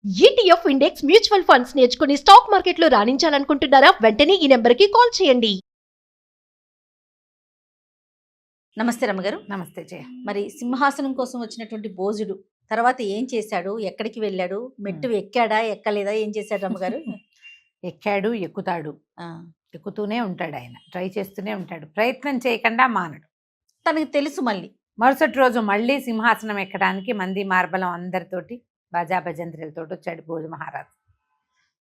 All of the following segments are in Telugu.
ఈటీఎఫ్ ఇండెక్స్ మ్యూచువల్ ఫండ్స్ నేర్చుకుని స్టాక్ మార్కెట్లో రాణించాలనుకుంటున్నారా? వెంటనే ఈ నెంబర్కి కాల్ చేయండి. నమస్తే రమ్మగారు. నమస్తే జయ. మరి సింహాసనం కోసం వచ్చినటువంటి భోజుడు తర్వాత ఏం చేశాడు, ఎక్కడికి వెళ్ళాడు, మెట్టు ఎక్కాడా ఎక్కలేదా, ఏం చేశాడు రమ్మగారు? ఎక్కాడు, ఎక్కుతాడు, ఎక్కుతూనే ఉంటాడు. ఆయన ట్రై చేస్తూనే ఉంటాడు, ప్రయత్నం చేయకుండా మానడు. తనకి తెలుసు. మళ్ళీ మరుసటి రోజు మళ్ళీ సింహాసనం ఎక్కడానికి మంది మార్బలం అందరితోటి బాజా భజంత్రులతో వచ్చాడు భోజ మహారాజు.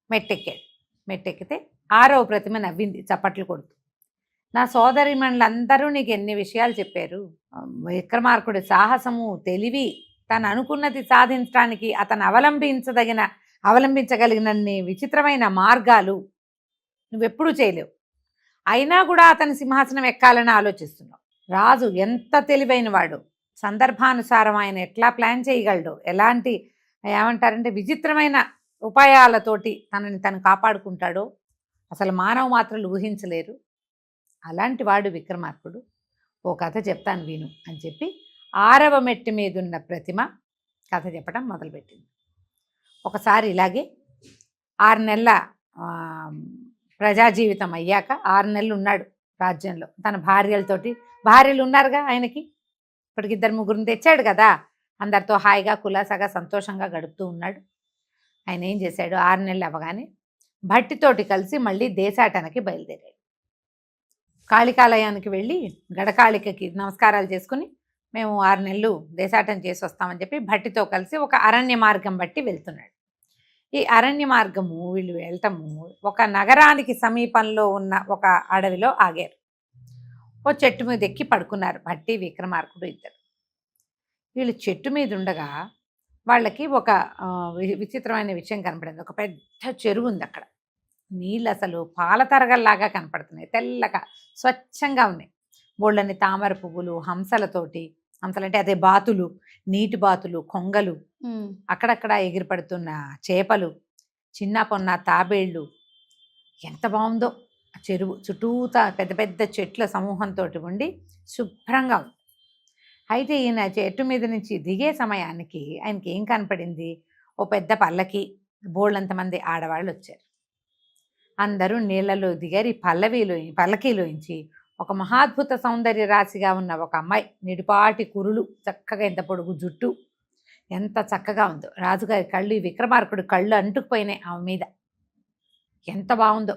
మెట్టెక్కాడు. మెట్టెక్కితే 6వ ప్రతిమ నవ్వింది చప్పట్లు కొడుతూ. నా సోదరిమణులందరూ నీకు ఎన్ని విషయాలు చెప్పారు. విక్రమార్కుడి సాహసము, తెలివి, తను అనుకున్నది సాధించడానికి అతను అవలంబించగలిగినన్ని విచిత్రమైన మార్గాలు నువ్వెప్పుడూ చేయలేవు. అయినా కూడా అతని సింహాసనం ఎక్కాలని ఆలోచిస్తున్నావు. రాజు ఎంత తెలివైన వాడు, సందర్భానుసారం ఆయన ఎట్లా ప్లాన్ చేయగలడు, ఎలాంటి ఏమంటారంటే విచిత్రమైన ఉపాయాలతోటి తనని తను కాపాడుకుంటాడో అసలు మానవ మాత్రలు ఊహించలేరు. అలాంటి వాడు విక్రమార్కుడు. ఓ కథ చెప్తాను విను అని చెప్పి 6వ మెట్టు మీదున్న ప్రతిమ కథ చెప్పడం మొదలుపెట్టింది. ఒకసారి ఇలాగే 6 నెలల ప్రజా జీవితం అయ్యాక 6 నెలలు ఉన్నాడు రాజ్యంలో తన భార్యలతోటి. భార్యలు ఉన్నారుగా ఆయనకి, ఇప్పటికి 2-3 తెచ్చాడు కదా, అందరితో హాయిగా కులాసాగా సంతోషంగా గడుపుతూ ఉన్నాడు. ఆయన ఏం చేశాడు, 6 నెలలు అవ్వగానే భట్టితోటి కలిసి మళ్ళీ దేశాటనకి బయలుదేరాడు. కాళికాలయానికి వెళ్ళి గడకాళికకి నమస్కారాలు చేసుకుని మేము 6 నెలలు దేశాటన చేసి వస్తామని చెప్పి భట్టితో కలిసి ఒక అరణ్య మార్గం బట్టి వెళ్తున్నాడు. ఈ అరణ్య మార్గము వీళ్ళు వెళ్ళటము ఒక నగరానికి సమీపంలో ఉన్న ఒక అడవిలో ఆగారు. ఓ చెట్టు మీద ఎక్కి పడుకున్నారు భట్టి విక్రమార్కుడు ఇద్దరు. వీళ్ళు చెట్టు మీద ఉండగా వాళ్ళకి ఒక విచిత్రమైన విషయం కనపడింది. ఒక పెద్ద చెరువు ఉంది అక్కడ. నీళ్ళు అసలు పాల తరగల్లాగా కనపడుతున్నాయి, తెల్లగా స్వచ్ఛంగా ఉన్నాయి. బోళ్ళని తామర పువ్వులు, హంసలతోటి, హంసలంటే అదే బాతులు, నీటి బాతులు, కొంగలు, అక్కడక్కడ ఎగిరిపడుతున్న చేపలు, చిన్న పొన్న తాబేళ్ళు. ఎంత బాగుందో ఆ చెరువు. చుట్టూతా పెద్ద పెద్ద చెట్ల సమూహంతో ఉండి శుభ్రంగా ఉంది. అయితే ఈయన చెట్టు మీద నుంచి దిగే సమయానికి ఆయనకి ఏం కనపడింది, ఓ పెద్ద పల్లకి, బోళ్ళంతమంది ఆడవాళ్ళు వచ్చారు. అందరూ నీళ్లలో దిగారు. ఈ పల్లకీలోంచి ఒక మహాద్భుత సౌందర్య రాశిగా ఉన్న ఒక అమ్మాయి, నిడిపాటి కురులు, చక్కగా ఎంత పొడుగు జుట్టు, ఎంత చక్కగా ఉందో. రాజుగారి కళ్ళు, విక్రమార్కుడు కళ్ళు అంటుకుపోయినాయి ఆమె మీద. ఎంత బాగుందో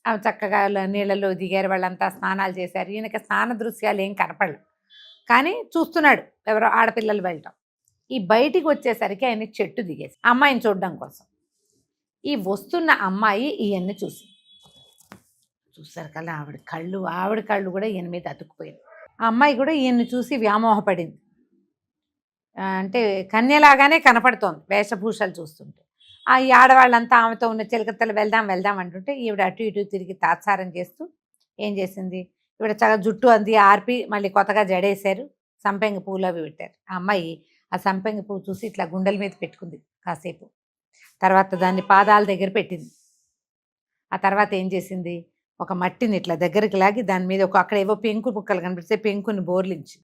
ఆమె. చక్కగా నీళ్ళలో దిగారు, వాళ్ళంతా స్నానాలు చేశారు. ఈయనకి స్నాన దృశ్యాలు ఏం కనపడలేదు, కానీ చూస్తున్నాడు ఎవరో ఆడపిల్లలు వెళ్ళటం. ఈ బయటికి వచ్చేసరికి ఆయన చెట్టు దిగేసి అమ్మాయిని చూడడం కోసం. ఈ వస్తున్న అమ్మాయి ఈయన్ని చూసారు కదా, ఆవిడ కళ్ళు కూడా ఈయన మీద అతుక్కుపోయింది. ఆ అమ్మాయి కూడా ఈయన్ని చూసి వ్యామోహపడింది. అంటే కన్యలాగానే కనపడుతోంది వేషభూషాలు చూస్తుంటే. ఈ ఆడవాళ్ళంతా ఆమెతో ఉన్న చిలకత్తలు వెళ్దాం అంటుంటే ఈవిడ అటు ఇటు తిరిగి తాత్సారం చేస్తూ ఏం చేసింది, ఈవిడ చక్కగా జుట్టు అంది ఆర్పి మళ్ళీ కొత్తగా జడేశారు, సంపెంగ పువ్వులు అవి పెట్టారు. ఆ అమ్మాయి ఆ సంపెంగ పువ్వు చూసి ఇట్లా గుండెల మీద పెట్టుకుంది కాసేపు. తర్వాత దాన్ని పాదాల దగ్గర పెట్టింది. ఆ తర్వాత ఏం చేసింది, ఒక మట్టిని ఇట్లా దగ్గరికి లాగి దాని మీద అక్కడ ఏవో పెంకు ముక్కలు కనిపిస్తే పెంకుని బోర్లించి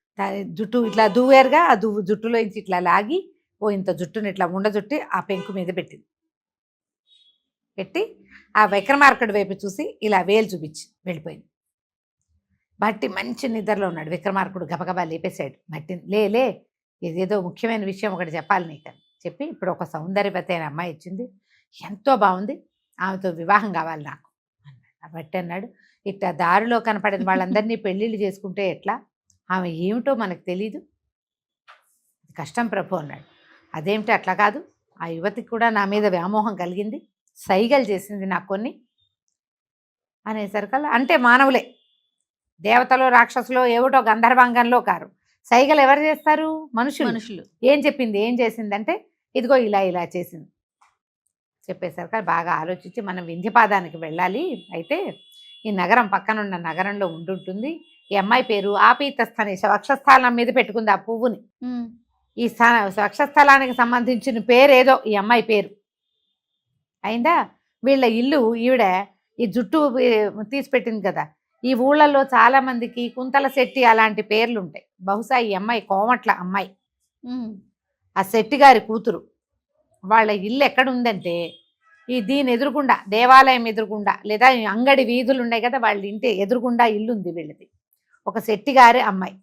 జుట్టు ఇట్లా దువ్వేరుగా ఆ జుట్టులోంచి ఇట్లా లాగి ఇంత జుట్టుని ఇట్లా జుట్టి ఆ పెంకు మీద పెట్టి ఆ విక్రమార్కుడి వైపు చూసి ఇలా వేలు చూపించి వెళ్ళిపోయింది. భట్టి మంచి నిద్రలో ఉన్నాడు. విక్రమార్కుడు గబగబా లేపేశాడు భట్టిని. లే ఇదేదో ముఖ్యమైన విషయం ఒకటి చెప్పాలి నీకని చెప్పి, ఇప్పుడు ఒక సౌందర్యవతి అయిన అమ్మాయి ఇచ్చింది, ఎంతో బాగుంది, ఆమెతో వివాహం కావాలి నాకు అన్నాడు. భట్టి అన్నాడు, ఇట్లా దారిలో కనపడిన వాళ్ళందరినీ పెళ్ళిళ్ళు చేసుకుంటే ఎట్లా, ఆమె ఏమిటో మనకు తెలీదు, కష్టం ప్రభు అన్నాడు. అదేమిటి అట్లా కాదు, ఆ యువతికి కూడా నా మీద వ్యామోహం కలిగింది, సైగలు చేసింది నాకు కొన్ని అనేసరికల్లా, అంటే మానవులే, దేవతలో రాక్షసులో ఏమిటో గంధర్వాంగంలో కారు, సైగలు ఎవరు చేస్తారు, మనుషులు. ఏం చెప్పింది, ఏం చేసిందంటే ఇదిగో ఇలా చేసింది చెప్పేసరికి బాగా ఆలోచించి మనం వింధ్యపాదానికి వెళ్ళాలి, అయితే ఈ నగరం పక్కనున్న నగరంలో ఉంటుంటుంది, ఈ అమ్మాయి పేరు ఆపీతస్థాని, వక్షస్థలం మీద పెట్టుకుంది ఆ పువ్వుని. ఈ వక్షస్థలానికి సంబంధించిన పేరేదో ఈ అమ్మాయి పేరు అయిందా. వీళ్ళ ఇల్లు ఈవిడ ఈ జుట్టు తీసిపెట్టింది కదా, ఈ ఊళ్ళల్లో చాలా మందికి కుంతల శెట్టి అలాంటి పేర్లు ఉంటాయి. బహుశా ఈ అమ్మాయి కోమట్ల అమ్మాయి, ఆ శెట్టి గారి కూతురు. వాళ్ళ ఇల్లు ఎక్కడ ఉందంటే దీని ఎదురుగుండా దేవాలయం ఎదురుగుండా లేదా ఈ అంగడి వీధులు ఉన్నాయి కదా, వాళ్ళ ఇంటి ఎదురుగుండా ఇల్లు ఉంది వీళ్ళది. ఒక శెట్టిగారి అమ్మాయి.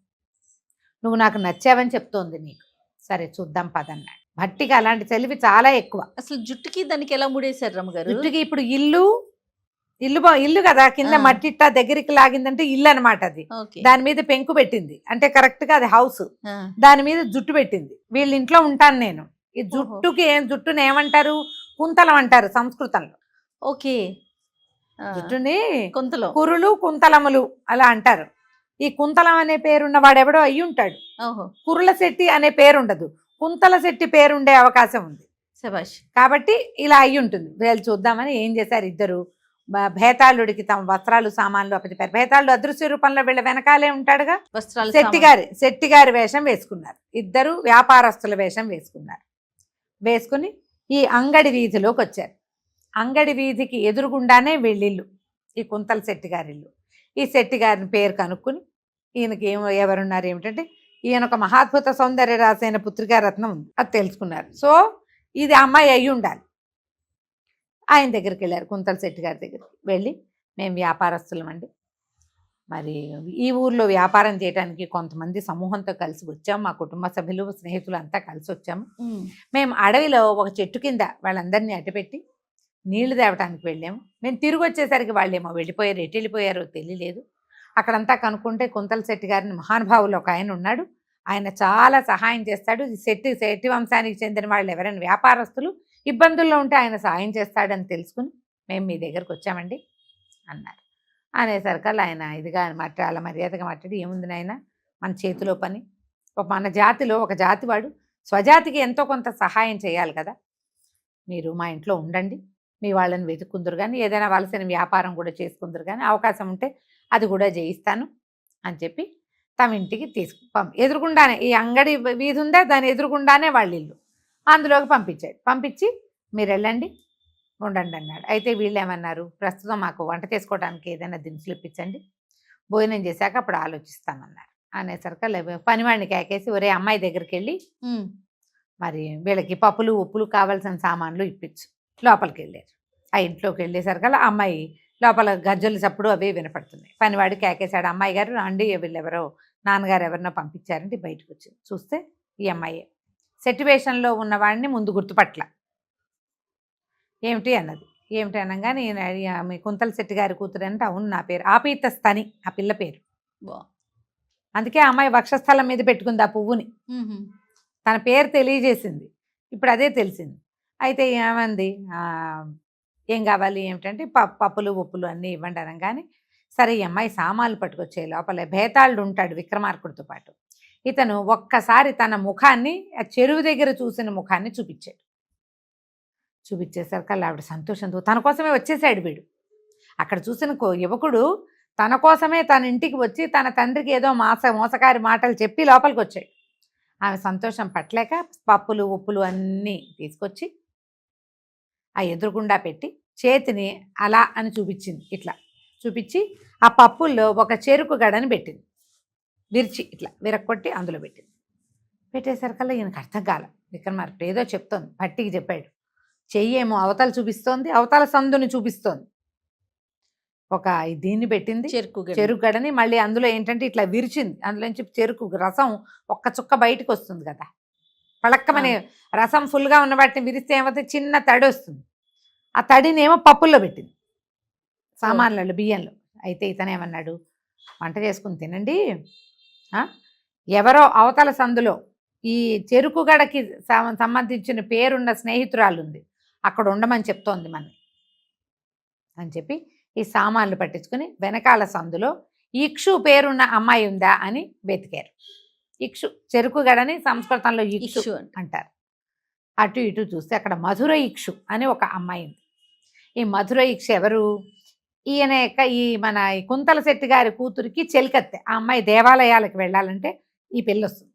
నువ్వు నాకు నచ్చావని చెప్తోంది నీకు. సరే చూద్దాం పదన్నాడు. భట్టికి అలాంటి తెలివి చాలా ఎక్కువ. అసలు జుట్టుకి దానికి ఎలా ముడేశారు రమ్మగారు? జుట్టుకి ఇప్పుడు ఇల్లు కదా, కింద మట్టిట్ట దగ్గరికి లాగిందంటే ఇల్లు అనమాట అది. ఓకే. దాని మీద పెంకు పెట్టింది అంటే కరెక్ట్ గా అది హౌస్. దాని మీద జుట్టు పెట్టింది. వీళ్ళ ఇంట్లో ఉంటాను నేను. ఈ జుట్టుకి జుట్టుని ఏమంటారు? కుంతలం అంటారు సంస్కృతంలో. ఓకే. జుట్టుని కొంతలో కురులు కుంతలములు అలా అంటారు. ఈ కుంతలం అనే పేరున్న వాడెవడో అయ్యి ఉంటాడు. ఓహో. కురుల శెట్టి అనే పేరుండదు, కుంతల శెట్టి పేరుండే అవకాశం ఉంది. శభాష్. కాబట్టి ఇలా అయ్యి ఉంటుంది. వీళ్ళు చూద్దామని ఏం చేశారు, ఇద్దరు భేతాళుడికి తమ వస్త్రాలు సామాన్లు అప్పచెప్పారు. భేతాళుడు అదృశ్య రూపంలో వీళ్ళ వెనకాలే ఉంటాడుగా. వస్త్రాలు శెట్టిగారి వేషం వేసుకున్నారు. ఇద్దరు వ్యాపారస్తుల వేషం వేసుకున్నారు. వేసుకుని ఈ అంగడి వీధిలోకి వచ్చారు. అంగడి వీధికి ఎదురుగుండానే వీళ్ళిల్లు, ఈ కుంతల శెట్టిగారి ఇల్లు. ఈ శెట్టిగారిని పేరు కనుక్కుని ఈయనకి ఎవరున్నారు ఏమిటంటే, ఈయన ఒక మహాద్భుత సౌందర్య రాసైన పుత్రికా రత్నం ఉంది, అది తెలుసుకున్నారు. సో ఇది అమ్మాయి అయ్యి ఉండాలి. ఆయన దగ్గరికి వెళ్ళారు, కుంతల శెట్టిగారి దగ్గరికి వెళ్ళి, మేము వ్యాపారస్తులమండి, మరి ఈ ఊర్లో వ్యాపారం చేయడానికి కొంతమంది సమూహంతో కలిసి వచ్చాము, మా కుటుంబ సభ్యులు స్నేహితులు అంతా కలిసి వచ్చాము. మేము అడవిలో ఒక చెట్టు కింద వాళ్ళందరినీ అడ్డుపెట్టి నీళ్లు తేవటానికి వెళ్ళాము. మేము తిరిగి వచ్చేసరికి వాళ్ళేమో వెళ్ళిపోయారు, ఎటు వెళ్ళిపోయారో తెలియలేదు. అక్కడంతా కనుక్కుంటే కుంతల శెట్టి గారిని మహానుభావులు ఒక ఆయన ఉన్నాడు, ఆయన చాలా సహాయం చేస్తాడు. శెట్టి వంశానికి చెందిన వాళ్ళు ఎవరైనా వ్యాపారస్తులు ఇబ్బందుల్లో ఉంటే ఆయన సహాయం చేస్తాడని తెలుసుకుని మేము మీ దగ్గరకు వచ్చామండి అన్నారు. అనేసరికల్లా ఆయన ఇదిగా అలా మర్యాదగా మాట్లాడి, ఏముంది నాయన, మన చేతిలో పని, మన జాతిలో ఒక జాతివాడు స్వజాతికి ఎంతో కొంత సహాయం చేయాలి కదా, మీరు మా ఇంట్లో ఉండండి, మీ వాళ్ళని వెతుక్కుందరు కానీ ఏదైనా వలసిన వ్యాపారం కూడా చేసుకుందరు కానీ అవకాశం ఉంటే అది కూడా చేయిస్తాను అని చెప్పి తమ ఇంటికి ఎదురుగుండానే ఈ అంగడి వీధి ఉందా, దాని ఎదురుగుండానే వాళ్ళ ఇల్లు, అందులోకి పంపించాడు. పంపించి మీరు వెళ్ళండి ఉండండి అన్నాడు. అయితే వీళ్ళు ఏమన్నారు, ప్రస్తుతం మాకు వంట చేసుకోవడానికి ఏదైనా దినుసులు ఇప్పించండి, భోజనం చేశాక అప్పుడు ఆలోచిస్తామన్నారు. అనేసరికి పనివాడిని కేకేసి, ఒరే అమ్మాయి దగ్గరికి వెళ్ళి మరి వీళ్ళకి పప్పులు ఉప్పులు కావాల్సిన సామాన్లు ఇప్పించు. లోపలికి వెళ్ళారు. ఆ ఇంట్లోకి వెళ్ళేసరికల్లా అమ్మాయి లోపల గజ్జలు చప్పుడు అవి వినపడుతున్నాయి. పనివాడు కేకేశాడు, అమ్మాయి గారు రండి, వీళ్ళెవరో నాన్నగారు ఎవరినో పంపించారంటే బయటకు వచ్చింది. చూస్తే ఈ అమ్మాయి సిట్యువేషన్లో ఉన్నవాడిని ముందు గుర్తుపట్ల. ఏమిటి అన్నది. ఏమిటి అనగానే మీ కుంతల శెట్టి గారి కూతురు అంటే, అవును నా పేరు ఆపీతస్తని, ఆ పిల్ల పేరు. అందుకే ఆ అమ్మాయి వక్షస్థలం మీద పెట్టుకుంది ఆ పువ్వుని, తన పేరు తెలియజేసింది. ఇప్పుడు అదే తెలిసింది. అయితే ఏమంది, ఏం కావాలి ఏమిటంటే పప్పులు ఉప్పులు అన్నీ ఇవ్వండి అనగానే, సరే ఈ అమ్మాయి సామాన్లు పట్టుకొచ్చే లోపల భేతాళుడు ఉంటాడు విక్రమార్కుడితో పాటు. ఇతను ఒక్కసారి తన ముఖాన్ని ఆ చెరువు దగ్గర చూసిన ముఖాన్ని చూపించాడు. చూపించేసరికి ఆవిడ సంతోషంతో, తన కోసమే వచ్చేసాడు వీడు. అక్కడ చూసిన యువకుడు తన కోసమే తన ఇంటికి వచ్చి తన తండ్రికి ఏదో మోసకారి మాటలు చెప్పి లోపలికి వచ్చాడు. ఆమె సంతోషం పట్టలేక పప్పులు ఉప్పులు అన్నీ తీసుకొచ్చి ఆ ఎదురుగుండా పెట్టి చేతిని అలా అని చూపించింది. ఇట్లా చూపించి ఆ పప్పుల్లో ఒక చెరుకు గడని పెట్టింది, విరిచి ఇట్లా విరక్కొట్టి అందులో పెట్టింది. పెట్టేసరికల్లా ఈయనకు అర్థం కాల. విక్రమార్కుడు ఏదో చెప్తోంది, భట్టికి చెప్పాడు. చెయ్యేమో అవతల చూపిస్తోంది, అవతల సందుని చూపిస్తోంది. ఒక దీన్ని పెట్టింది చెరుకు గడని, మళ్ళీ అందులో ఏంటంటే ఇట్లా విరిచింది. అందులోంచి చెరుకు రసం ఒక్క చుక్క బయటకు వస్తుంది కదా, పళక్కమని రసం ఫుల్గా ఉన్న వాటిని విరిస్తే ఏమవుతుంది, చిన్న తడి వస్తుంది. ఆ తడిని ఏమో పప్పుల్లో పెట్టింది, సామాన్లలో బియ్యంలో. అయితే ఇతనేమన్నాడు, వంట చేసుకుని తినండి, ఎవరో అవతల సందులో ఈ చెరుకు గడకి సంబంధించిన పేరున్న స్నేహితురాలు ఉంది, అక్కడ ఉండమని చెప్తోంది మనని అని చెప్పి ఈ సామాన్లు పట్టించుకుని వెనకాల సందులో ఇక్షు పేరున్న అమ్మాయి ఉందా అని వెతికారు. ఇక్షు చెరుకు గడని సంస్కృతంలో ఇక్షు అంటారు. అటు ఇటు చూస్తే అక్కడ మధుర ఇక్షు అని ఒక అమ్మాయి ఉంది. ఈ మధుర ఇక్షు ఎవరు, ఈయన యొక్క మన కుంతల శెట్టి గారి కూతురికి చెలికత్తె. ఆ అమ్మాయి దేవాలయాలకు వెళ్ళాలంటే ఈ పెళ్ళి వస్తుంది.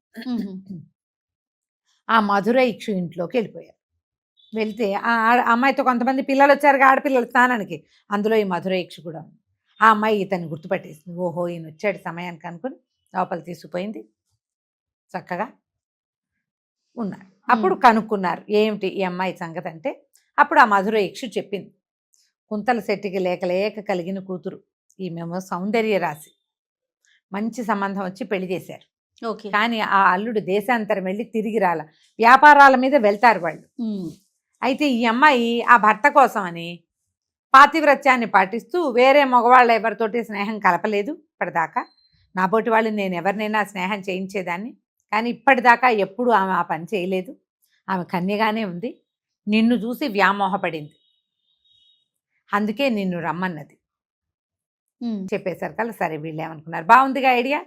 ఆ మధుర ఇక్షు ఇంట్లోకి వెళ్ళిపోయారు. వెళ్తే ఆ అమ్మాయితో కొంతమంది పిల్లలు వచ్చారు, ఆడపిల్లల స్నానానికి, అందులో ఈ మధుర ఇక్షు కూడా ఉంది. ఆ అమ్మాయి ఇతన్ని గుర్తుపట్టేసింది. ఓహో ఈయన వచ్చాడు సమయానికి అనుకుని లోపల తీసుకుపోయింది. చక్కగా ఉన్నారు. అప్పుడు కనుక్కున్నారు ఏమిటి ఈ అమ్మాయి సంగతి అంటే, అప్పుడు ఆ మధుర యక్షు చెప్పింది, కుంతల శెట్టికి లేక లేక కలిగిన కూతురు, ఈమెమో సౌందర్య రాశి, మంచి సంబంధం వచ్చి పెళ్లి చేశారు. ఓకే. కానీ ఆ అల్లుడు దేశాంతరం వెళ్ళి తిరిగి రాల, వ్యాపారాల మీద వెళ్తారు వాళ్ళు. అయితే ఈ అమ్మాయి ఆ భర్త కోసమని పాతివ్రత్యాన్ని పాటిస్తూ వేరే మగవాళ్ళ ఎవరితోటి స్నేహం కలపలేదు ఇప్పటిదాకా. నాబోటి వాళ్ళు నేను ఎవరినైనా స్నేహం చేయించేదాన్ని, కానీ ఇప్పటిదాకా ఎప్పుడు ఆమె ఆ పని చేయలేదు. ఆమె కన్యగానే ఉంది. నిన్ను చూసి వ్యామోహపడింది, అందుకే నిన్ను రమ్మన్నది చెప్పేసరికి కల్లా సరే వీళ్ళు ఏమనుకున్నారు, బాగుందిగా ఐడియా.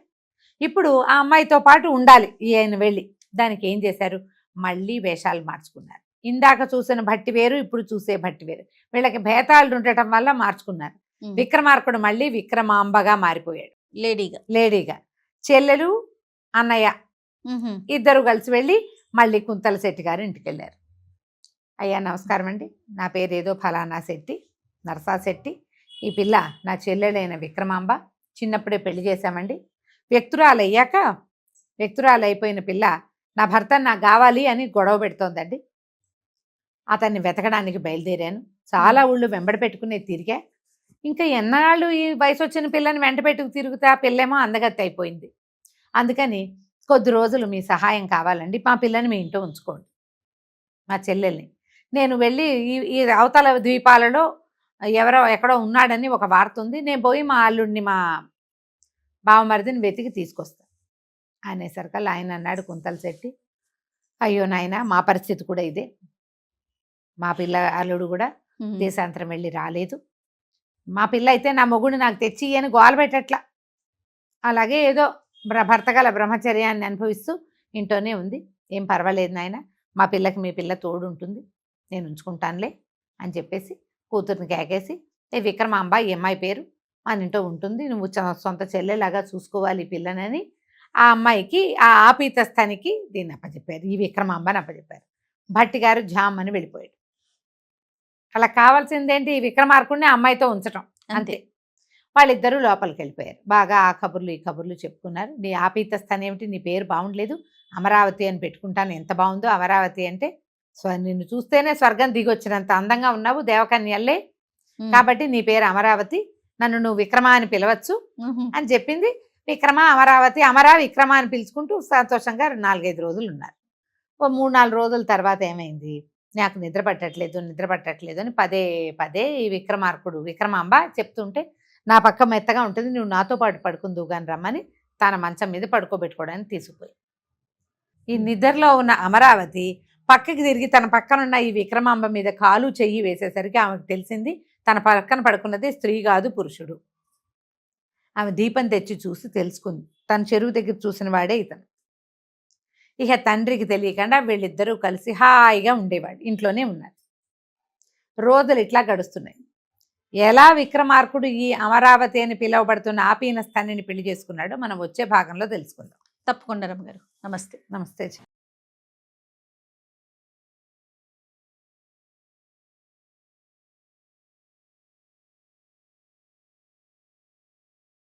ఇప్పుడు ఆ అమ్మాయితో పాటు ఉండాలి ఈయన వెళ్ళి. దానికి ఏం చేశారు, మళ్ళీ వేషాలు మార్చుకున్నారు. ఇందాక చూసిన భట్టి వేరు, ఇప్పుడు చూసే భట్టి వేరు. వీళ్ళకి భేతాలు ఉండటం వల్ల మార్చుకున్నారు. విక్రమార్కుడు మళ్ళీ విక్రమాంబగా మారిపోయాడు, లేడీగా. చెల్లెలు అన్నయ్య ఇద్దరు కలిసి వెళ్ళి మళ్ళీ కుంతల శెట్టి గారి ఇంటికి వెళ్ళారు. అయ్యా నమస్కారం అండి, నా పేరు ఏదో ఫలానా శెట్టి, నరసా శెట్టి. ఈ పిల్ల నా చెల్లెలైన విక్రమాంబ, చిన్నప్పుడే పెళ్లి చేశామండి. వ్యక్తురాలు అయిపోయిన పిల్ల నా భర్త నాకు కావాలి అని గొడవ పెడుతోందండి. అతన్ని వెతకడానికి బయలుదేరాను. చాలా ఊళ్ళు వెంబడి పెట్టుకునే తిరిగా. ఇంకా ఎన్నాళ్ళు ఈ వయసు వచ్చిన పిల్లని వెంట పెట్టుకు తిరుగుతా, పిల్లేమో అందగత్తి అయిపోయింది. అందుకని కొద్ది రోజులు మీ సహాయం కావాలండి, మా పిల్లని మీ ఇంట్లో ఉంచుకోండి, మా చెల్లెల్ని. నేను వెళ్ళి ఈ అవతల ద్వీపాలలో ఎక్కడో ఉన్నాడని ఒక వార్త ఉంది, నేను పోయి మా అల్లుడిని మా బావమరిదిని వెతికి తీసుకొస్తాను అనేసరికల్లా ఆయన అన్నాడు కుంతల శెట్టి, అయ్యో నాయన మా పరిస్థితి కూడా ఇదే. మా పిల్ల అల్లుడు కూడా దేశాంతరం వెళ్ళి రాలేదు. మా పిల్ల అయితే నా మొగుడు నాకు తెచ్చి అని గోల పెట్టట్లా, అలాగే ఏదో భర్త గల బ్రహ్మచర్యాన్ని అనుభవిస్తూ ఇంట్లోనే ఉంది. ఏం పర్వాలేదు నాయన, మా పిల్లకి మీ పిల్ల తోడు ఉంటుంది, నేను ఉంచుకుంటానులే అని చెప్పేసి కూతుర్ని కేకేసి, ఏ విక్రమాంబ ఈ అమ్మాయి పేరు, మన ఇంట్లో ఉంటుంది, నువ్వు సొంత చెల్లెలాగా చూసుకోవాలి ఈ పిల్లనని ఆ అమ్మాయికి ఆ ఆపీతస్థానికి దీన్ని అప్పచెప్పారు, ఈ విక్రమాంబని అప్పచెప్పారు. భట్టి గారు జామ్ అని వెళ్ళిపోయాడు. అలా కావాల్సిందేంటి, ఈ విక్రమార్కుడిని అమ్మాయితో ఉంచటం అంతే. వాళ్ళిద్దరూ లోపలికి వెళ్ళిపోయారు. బాగా ఆ కబుర్లు ఈ కబుర్లు చెప్పుకున్నారు. నీ ఆపీతస్థానం ఏమిటి, నీ పేరు బాగుండలేదు, అమరావతి అని పెట్టుకుంటాను, ఎంత బాగుందో అమరావతి అంటే. నిన్ను చూస్తేనే స్వర్గం దిగొచ్చినంత అందంగా ఉన్నావు, దేవకన్యల్లే, కాబట్టి నీ పేరు అమరావతి, నన్ను నువ్వు విక్రమ అని పిలవచ్చు అని చెప్పింది. విక్రమ అమరావతి, విక్రమ అని పిలుచుకుంటూ సంతోషంగా 4-5 రోజులు ఉన్నారు. ఓ 3-4 రోజుల తర్వాత ఏమైంది, నాకు నిద్ర పట్టట్లేదు అని పదే ఈ విక్రమాంబ చెప్తుంటే, నా పక్క మెత్తగా ఉంటుంది, నువ్వు నాతో పాటు పడుకుందువు కానీ రమ్మని తన మంచం మీద పడుకోబెట్టుకోవడానికి తీసుకుపోయి, ఈ నిద్రలో ఉన్న అమరావతి పక్కకి తిరిగి తన పక్కనున్న ఈ విక్రమాంబ మీద కాలు చెయ్యి వేసేసరికి ఆమెకు తెలిసింది తన పక్కన పడుకున్నది స్త్రీ కాదు, పురుషుడు. ఆమె దీపం తెచ్చి చూసి తెలుసుకుంది, తన చెరువు దగ్గర చూసిన వాడే ఇతను. ఇక తండ్రికి తెలియకుండా వీళ్ళిద్దరూ కలిసి హాయిగా ఉండేవాడు, ఇంట్లోనే ఉన్నారు. రోజులు ఇట్లా గడుస్తున్నాయి. ఎలా విక్రమార్కుడు ఈ అమరావతి అని పిలువబడుతున్న ఆపీనస్థానిని పెళ్లి చేసుకున్నాడో మనం వచ్చే భాగంలో తెలుసుకుందాం. తప్పకుండా రమ్మగారు. నమస్తే. నమస్తే.